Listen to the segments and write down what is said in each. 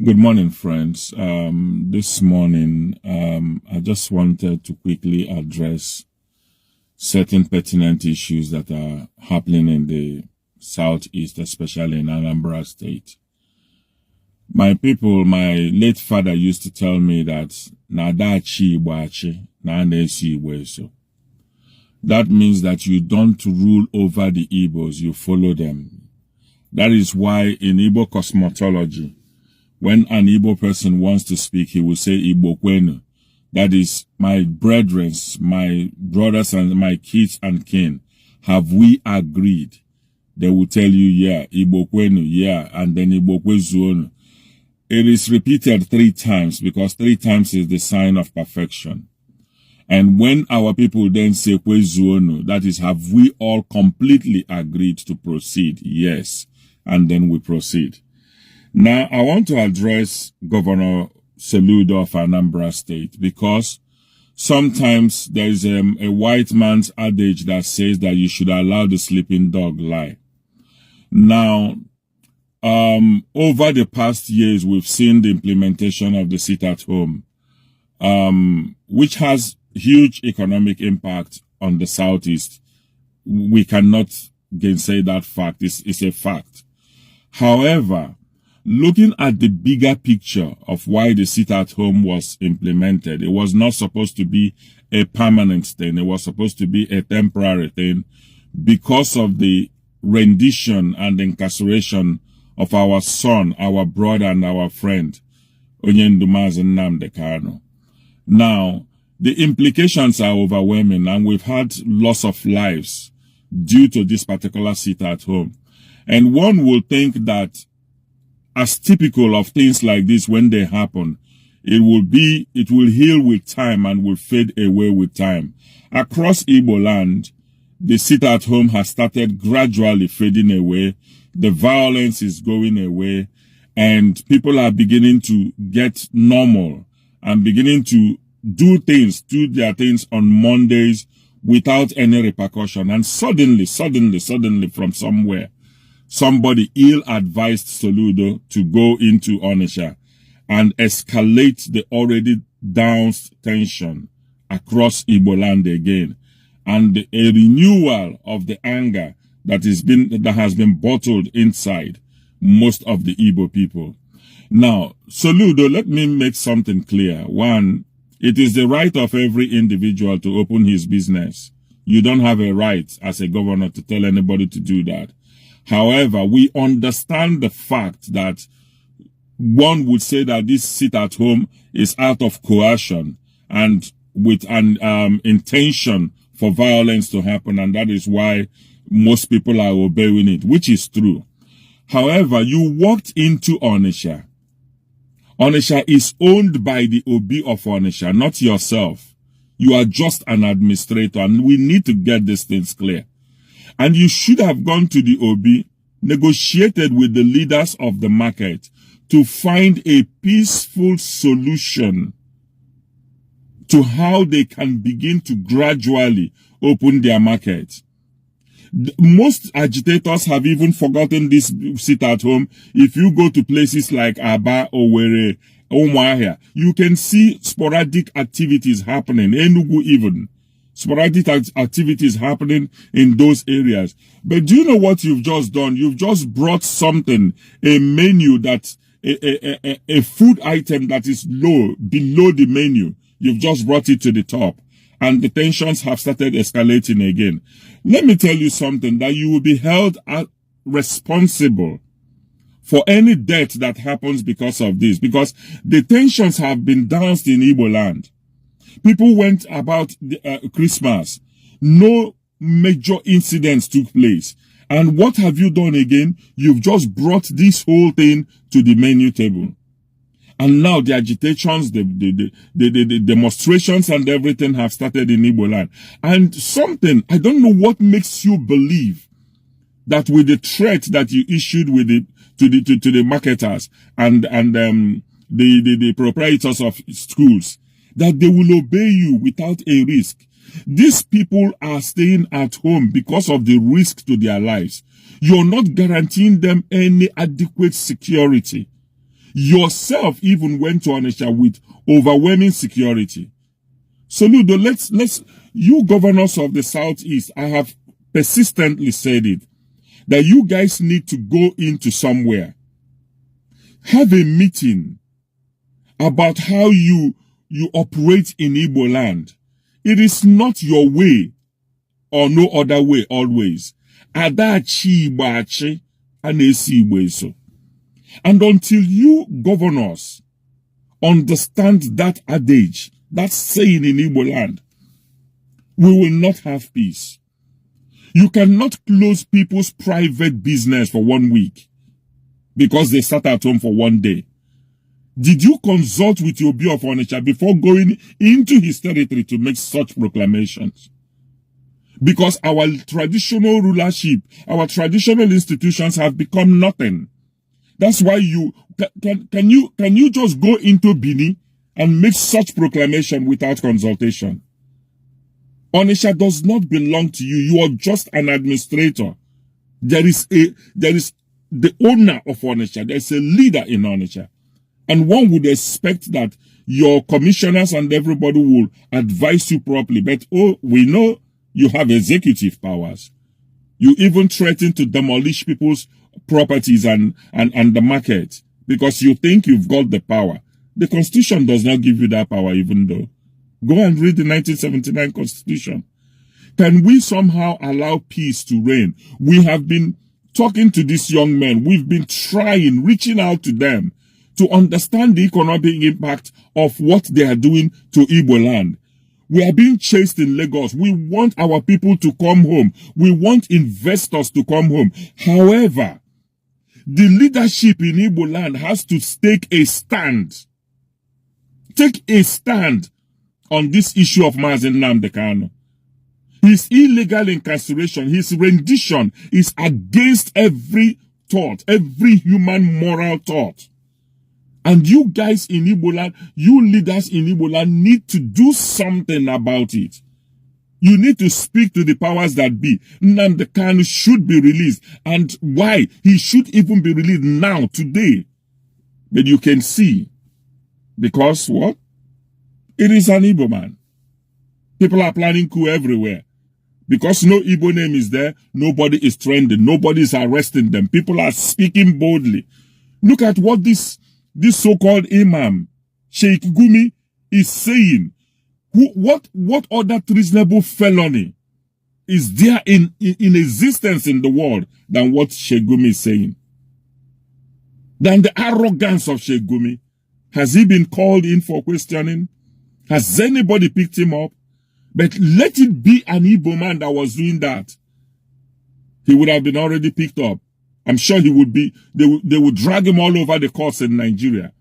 Good morning, friends. This morning, I just wanted to quickly address certain pertinent issues that are happening in the Southeast, especially in Anambra State. My people, my late father used to tell me that Nadachi Iwachi, Nanesi Iweso. That means that you don't rule over the Igbos, you follow them. That is why in Igbo cosmology, when an Igbo person wants to speak, he will say Igbo kwenu. That is, my brethren, my brothers and my kids and kin, have we agreed? They will tell you, yeah, Igbo kwenu, yeah, and then Igbo kwezuonu. It is repeated 3 times because 3 times is the sign of perfection. And when our people then say kwezuonu, that is, have we all completely agreed to proceed? Yes. And then we proceed. Now, I want to address Governor Soludo of Anambra State because sometimes there is a white man's adage that says that you should allow the sleeping dog lie. Now, over the past years, we've seen the implementation of the sit-at-home, which has huge economic impact on the Southeast. We cannot gainsay that fact. It's a fact. However, looking at the bigger picture of why the sit-at-home was implemented, it was not supposed to be a permanent thing. It was supposed to be a temporary thing because of the rendition and incarceration of our son, our brother, and our friend, Onyendumazi Nnamdi Kanu. Now, the implications are overwhelming, and we've had loss of lives due to this particular sit-at-home. And one will think that as typical of things like this, when they happen, it will heal with time and will fade away with time. Across Igbo land, the sit-at-home has started gradually fading away. The violence is going away, and people are beginning to get normal and beginning to do their things on Mondays without any repercussion. And suddenly, from somewhere, somebody ill-advised Soludo to go into Onitsha and escalate the already down tension across Igbo land again, and a renewal of the anger that has been bottled inside most of the Igbo people. Now, Soludo, let me make something clear. One, it is the right of every individual to open his business. You don't have a right as a governor to tell anybody to do that. However, we understand the fact that one would say that this sit-at-home is out of coercion and with an intention for violence to happen, and that is why most people are obeying it, which is true. However, you walked into Onitsha. Onitsha is owned by the Obi of Onitsha, not yourself. You are just an administrator, and we need to get these things clear. And you should have gone to the Obi, negotiated with the leaders of the market to find a peaceful solution to how they can begin to gradually open their market. Most agitators have even forgotten this sit-at-home. If you go to places like Aba, Owerri, Umuahia, you can see sporadic activities happening, Enugu even. Sporadic activities happening in those areas. But do you know what you've just done? You've just brought something, a menu a food item that is below the menu. You've just brought it to the top. And the tensions have started escalating again. Let me tell you something, that you will be held responsible for any death that happens because of this. Because the tensions have been doused in Igbo land. People went about Christmas. No major incidents took place. And what have you done again? You've just brought this whole thing to the menu table. And now the agitations, the demonstrations and everything have started in Igbo land. And something, I don't know what makes you believe that with the threat that you issued to the marketers and the proprietors of schools, that they will obey you without a risk. These people are staying at home because of the risk to their lives. You're not guaranteeing them any adequate security. Yourself even went to Onitsha with overwhelming security. Soludo, let's, you governors of the Southeast, I have persistently said it, that you guys need to go into somewhere, have a meeting about how you operate in Igbo land. It is not your way or no other way always. Adachi Igbachi anesi Igbo so. And until you governors understand that adage, that saying in Igbo land, we will not have peace. You cannot close people's private business for 1 week because they sat at home for 1 day. Did you consult with your Obi of Onitsha before going into his territory to make such proclamations? Because our traditional rulership, our traditional institutions have become nothing. That's why can you just go into Bini and make such proclamation without consultation? Onitsha does not belong to you. You are just an administrator. There is the owner of Onitsha. There is a leader in Onitsha. And one would expect that your commissioners and everybody will advise you properly. But, we know you have executive powers. You even threaten to demolish people's properties and the market because you think you've got the power. The Constitution does not give you that power, even though. Go and read the 1979 Constitution. Can we somehow allow peace to reign? We have been talking to these young men. We've been trying, reaching out to them to understand the economic impact of what they are doing to Igbo land. We are being chased in Lagos. We want our people to come home. We want investors to come home. However, the leadership in Igbo land has to take a stand. Take a stand on this issue of Mazen Nnamdi Kanu. His illegal incarceration, his rendition is against every thought, every human moral thought. And you guys in Igbo land, you leaders in Igbo land need to do something about it. You need to speak to the powers that be. Nnamdi Kanu should be released. And why? He should even be released now, today. But you can see. Because what? It is an Igbo man. People are planning coup everywhere. Because no Igbo name is there, nobody is trending. Nobody is arresting them. People are speaking boldly. Look at what this so-called imam, Sheikh Gumi, is saying. What other treasonable felony is there in existence in the world than what Sheikh Gumi is saying? Than the arrogance of Sheikh Gumi. Has he been called in for questioning? Has anybody picked him up? But let it be an Igbo man that was doing that. He would have been already picked up. I'm sure he would be, they would drag him all over the courts in Nigeria.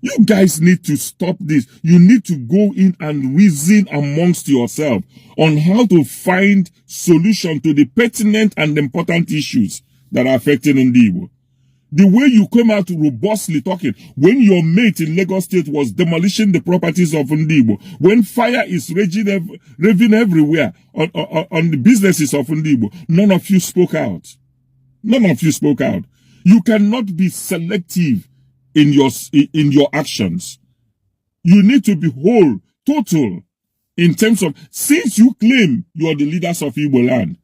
You guys need to stop this. You need to go in and reason amongst yourself on how to find solution to the pertinent and important issues that are affecting Igbo. The way you came out robustly talking, when your mate in Lagos State was demolishing the properties of Igbo, when fire is raving everywhere on the businesses of Igbo, none of you spoke out. None of you spoke out. You cannot be selective in your actions. You need to be whole, total, in terms of, since you claim you are the leaders of Igbo land,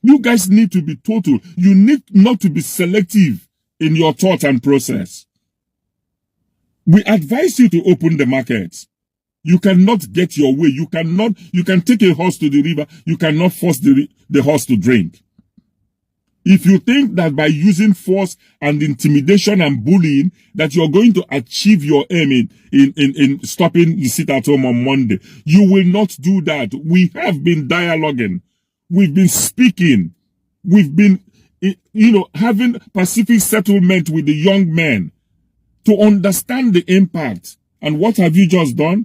you guys need to be total. You need not to be selective in your thought and process. We advise you to open the markets. You cannot get your way. You can take a horse to the river. You cannot force the horse to drink. If you think that by using force and intimidation and bullying that you're going to achieve your aim in stopping the sit at home on Monday, you will not do that. We have been dialoguing. We've been speaking. We've been, having Pacific settlement with the young men to understand the impact. And what have you just done?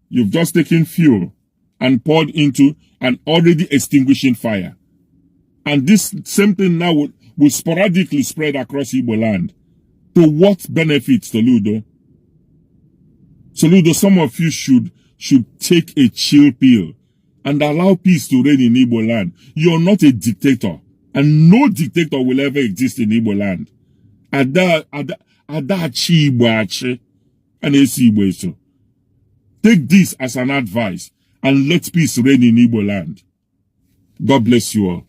You've just taken fuel and poured into an already extinguishing fire. And this same thing now will sporadically spread across Igbo land. To what benefits, Soludo? Soludo, some of you should take a chill pill and allow peace to reign in Igbo land. You're not a dictator, and no dictator will ever exist in Igbo land. Adachi Igbo and AC Igbo so. Take this as an advice and let peace reign in Igbo land. God bless you all.